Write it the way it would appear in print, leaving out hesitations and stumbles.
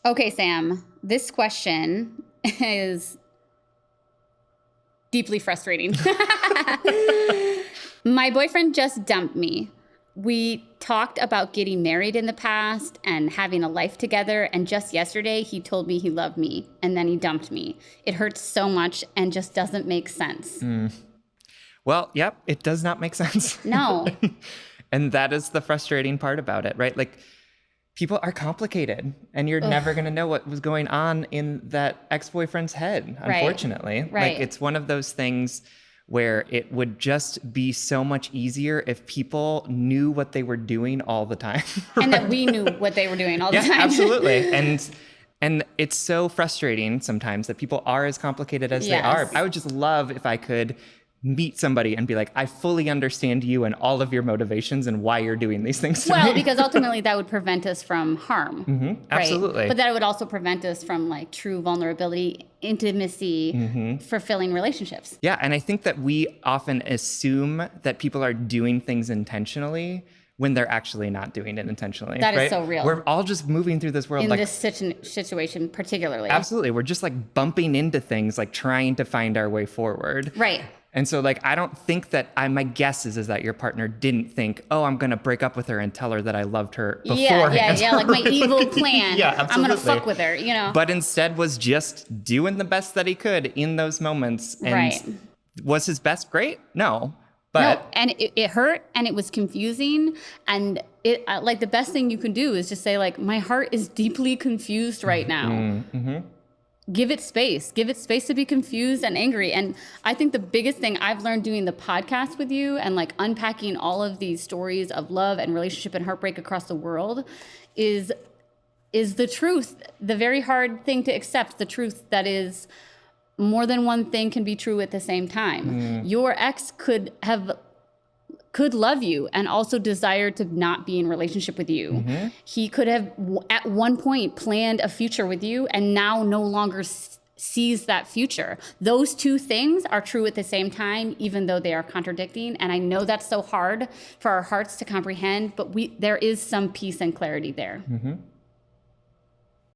Okay, Sam, this question is deeply frustrating. My boyfriend just dumped me. We talked about getting married in the past and having a life together, and just yesterday he told me he loved me, and then he dumped me. It hurts so much and just doesn't make sense. Well, yep, it does not make sense. No. And that is the frustrating part about it, right? Like, people are complicated, and you're never going to know what was going on in that ex-boyfriend's head, unfortunately. Right. Like, it's one of those things where it would just be so much easier if people knew what they were doing all the time. Right? And that we knew what they were doing all the time. Absolutely. And it's so frustrating sometimes that people are as complicated as they are. I would just love if I could meet somebody and be like, I fully understand you and all of your motivations and why you're doing these things to me. Well, because ultimately that would prevent us from harm. Mm-hmm, absolutely. Right? But that would also prevent us from like true vulnerability, intimacy, fulfilling relationships. Yeah, and I think that we often assume that people are doing things intentionally when they're actually not doing it intentionally. That right? is so real. We're all just moving through this world in like this situation particularly. Absolutely. We're just like bumping into things, like trying to find our way forward. Right. And so, like, I don't think that my guess is that your partner didn't think, oh, I'm going to break up with her and tell her that I loved her beforehand. Yeah, like my evil plan. Yeah, absolutely. I'm going to fuck with her, you know. But instead was just doing the best that he could in those moments. And was his best great? No. But no, and it hurt, and it was confusing, and it like the best thing you can do is just say like, my heart is deeply confused right now. Mm-hmm. Give it space to be confused and angry. And I think the biggest thing I've learned doing the podcast with you and like unpacking all of these stories of love and relationship and heartbreak across the world is the truth, the very hard thing to accept, the truth that is more than one thing can be true at the same time. Your ex could love you and also desire to not be in relationship with you. He could have at one point planned a future with you and now no longer sees that future. Those two things are true at the same time, even though they are contradicting. And I know that's so hard for our hearts to comprehend, but there is some peace and clarity there.